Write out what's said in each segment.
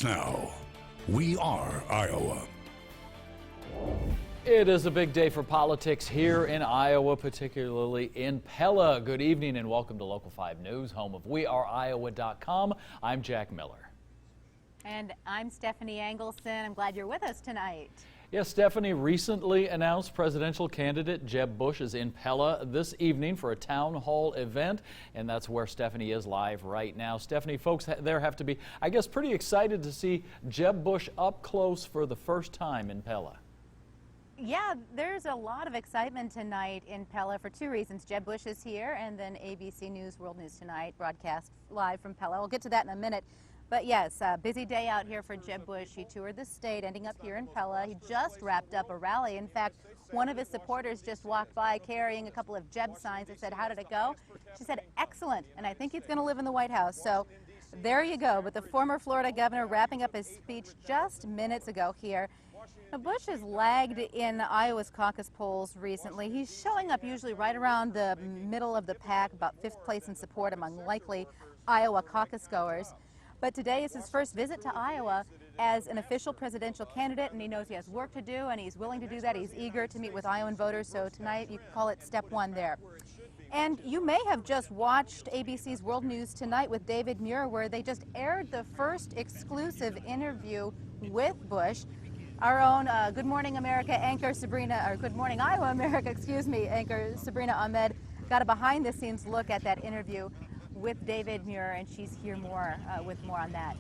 Starts now. We are Iowa. It is a big day for politics here in Iowa, particularly in Pella. Good evening and welcome to Local 5 News, home of weareiowa.com. I'm Jack Miller. And I'm Stephanie Engelson. I'm glad you're with us tonight. Yes, Stephanie, recently announced presidential candidate Jeb Bush is in Pella this evening for a town hall event, and that's where Stephanie is live right now. Stephanie, folks there have to be, I guess, pretty excited to see Jeb Bush up close for the first time in Pella. Yeah, there's a lot of excitement tonight in Pella for two reasons. Jeb Bush is here, and then ABC News World News Tonight broadcast live from Pella. We'll get to that in a minute. But yes, a busy day out here for Jeb Bush. He toured the state, ending up here in Pella. He just wrapped up a rally. In fact, one of his supporters just walked by carrying a couple of Jeb signs that said, "How did it go?" She said, "Excellent," and I think he's going to live in the White House. So there you go. But the former Florida governor wrapping up his speech just minutes ago here. Now, Bush has lagged in Iowa's caucus polls recently. He's showing up usually right around the middle of the pack, about 5th place in support among likely Iowa caucus goers. But today is his first visit to Iowa as an official presidential candidate, and he knows he has work to do, and he's willing to do that. He's eager to meet with Iowan voters, so tonight you can call it step one there. And you may have just watched ABC's World News Tonight with David Muir, where they just aired the first exclusive interview with Bush. Our own Good Morning America anchor Sabrina, or Good Morning Iowa America, excuse me, anchor Sabrina Ahmed got a behind-the-scenes look at that interview with David Muir, and she's here with more on that.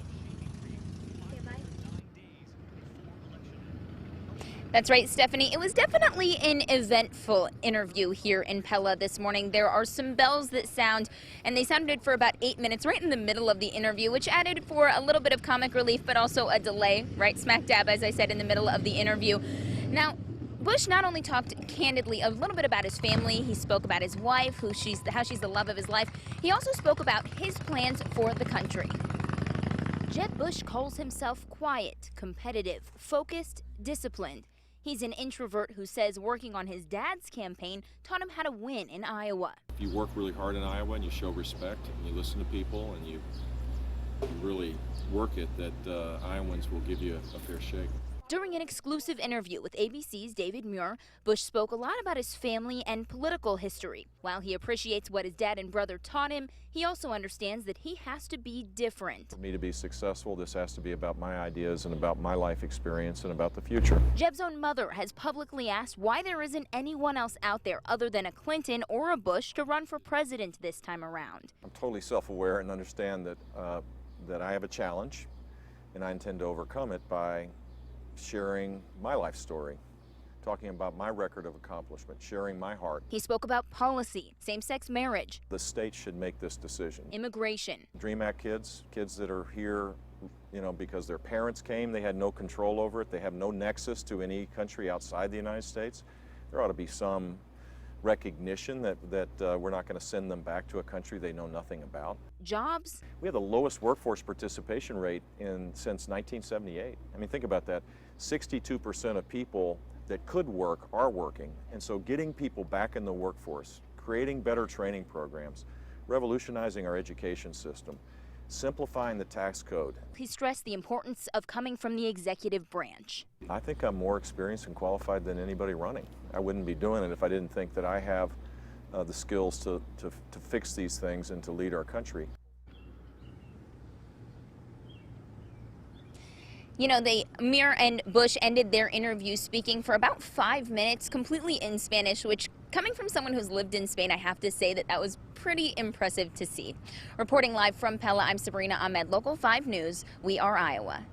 That's right, Stephanie. It was definitely an eventful interview here in Pella this morning. There are some bells that sound, and they sounded for about 8 minutes right in the middle of the interview, which added for a little bit of comic relief, but also a delay, right smack dab, as I said, in the middle of the interview. Now, Bush not only talked candidly a little bit about his family, he spoke about his wife, how she's the love of his life. He also spoke about his plans for the country. Jeb Bush calls himself quiet, competitive, focused, disciplined. He's an introvert who says working on his dad's campaign taught him how to win in Iowa. If you work really hard in Iowa and you show respect and you listen to people and you really work it, that Iowans will give you a fair shake. During an exclusive interview with ABC's David Muir, Bush spoke a lot about his family and political history. While he appreciates what his dad and brother taught him, he also understands that he has to be different. For me to be successful, this has to be about my ideas and about my life experience and about the future. Jeb's own mother has publicly asked why there isn't anyone else out there other than a Clinton or a Bush to run for president this time around. I'm totally self-aware and understand that I have a challenge, and I intend to overcome it by sharing my life story, talking about my record of accomplishment, sharing my heart. He spoke about policy, same-sex marriage. The state should make this decision. Immigration. DREAM Act kids that are here, because their parents came, they had no control over it, they have no nexus to any country outside the United States. There ought to be some recognition that we're not going to send them back to a country they know nothing about. Jobs. We have the lowest workforce participation rate since 1978. I mean, think about that. 62% of people that could work are working. And so getting people back in the workforce, creating better training programs, revolutionizing our education system, simplifying the tax code. He stressed the importance of coming from the executive branch. I think I'm more experienced and qualified than anybody running. I wouldn't be doing it if I didn't think that I have the skills to fix these things and to lead our country. Muir and Bush ended their interview speaking for about 5 minutes, completely in Spanish, which, coming from someone who's lived in Spain, I have to say that was pretty impressive to see. Reporting live from Pella, I'm Sabrina Ahmed, Local 5 News. We are Iowa.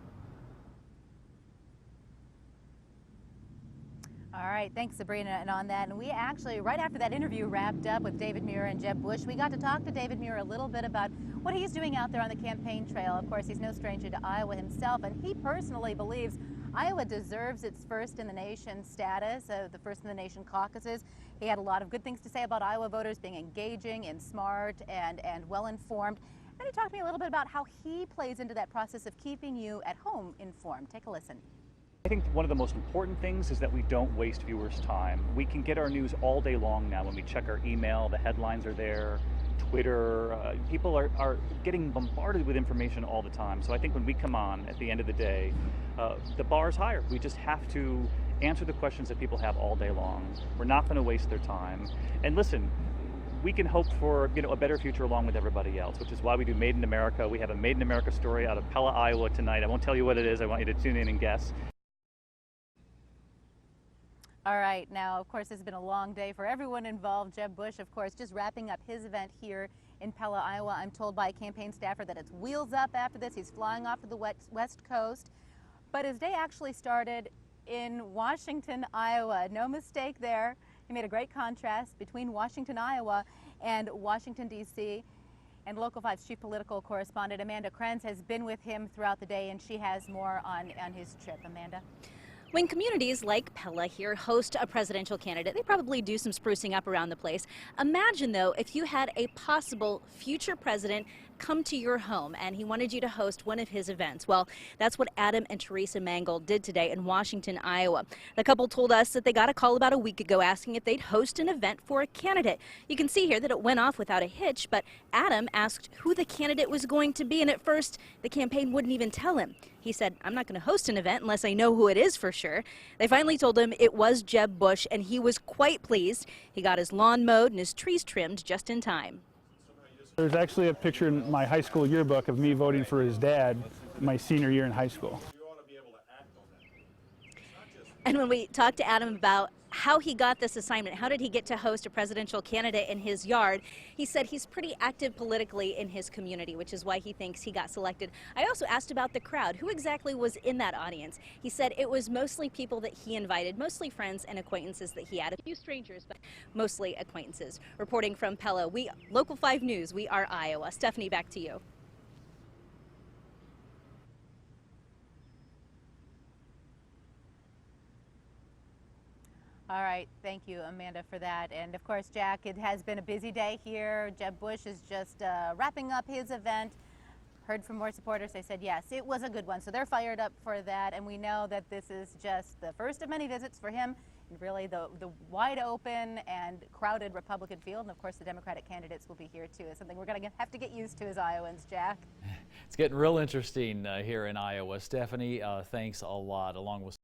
All right, thanks, Sabrina. And on that, and we actually, right after that interview wrapped up with David Muir and Jeb Bush, we got to talk to David Muir a little bit about what he's doing out there on the campaign trail. Of course, he's no stranger to Iowa himself, and he personally believes Iowa deserves its first-in-the-nation status, the first-in-the-nation caucuses. He had a lot of good things to say about Iowa voters being engaging and smart and well-informed. And he talked to me a little bit about how he plays into that process of keeping you at home informed. Take a listen. I think one of the most important things is that we don't waste viewers' time. We can get our news all day long now when we check our email. The headlines are there. Twitter. People are getting bombarded with information all the time. So I think when we come on at the end of the day, the bar is higher. We just have to answer the questions that people have all day long. We're not going to waste their time. And listen, we can hope for a better future along with everybody else, which is why we do Made in America. We have a Made in America story out of Pella, Iowa tonight. I won't tell you what it is. I want you to tune in and guess. All right, now, of course, it's been a long day for everyone involved. Jeb Bush, of course, just wrapping up his event here in Pella, Iowa. I'm told by a campaign staffer that it's wheels up after this. He's flying off to the West Coast. But his day actually started in Washington, Iowa. No mistake there. He made a great contrast between Washington, Iowa and Washington, D.C. And Local 5's chief political correspondent Amanda Krenz has been with him throughout the day, and she has more on his trip. Amanda? When communities like Pella here host a presidential candidate, they probably do some sprucing up around the place. Imagine, though, if you had a possible future president come to your home and he wanted you to host one of his events. Well, that's what Adam and Teresa Mangle did today in Washington, Iowa. The couple told us that they got a call about a week ago asking if they'd host an event for a candidate. You can see here that it went off without a hitch, but Adam asked who the candidate was going to be, and at first the campaign wouldn't even tell him. He said, "I'm not going to host an event unless I know who it is for sure." They finally told him it was Jeb Bush, and he was quite pleased. He got his lawn mowed and his trees trimmed just in time. There's actually a picture in my high school yearbook of me voting for his dad my senior year in high school. And when we talked to Adam about how he got this assignment, how did he get to host a presidential candidate in his yard, he said he's pretty active politically in his community, which is why he thinks he got selected. I also asked about the crowd. Who exactly was in that audience? He said it was mostly people that he invited, mostly friends and acquaintances that he had. A few strangers, but mostly acquaintances. Reporting from Pella, Local 5 News, we are Iowa. Stephanie, back to you. All right, thank you, Amanda, for that. And of course, Jack, it has been a busy day here. Jeb Bush is just wrapping up his event. Heard from more supporters. They said, yes, it was a good one. So they're fired up for that. And we know that this is just the first of many visits for him, and really the wide open and crowded Republican field. And of course, the Democratic candidates will be here too. It's something we're going to have to get used to as Iowans, Jack. It's getting real interesting here in Iowa. Stephanie, thanks a lot, along with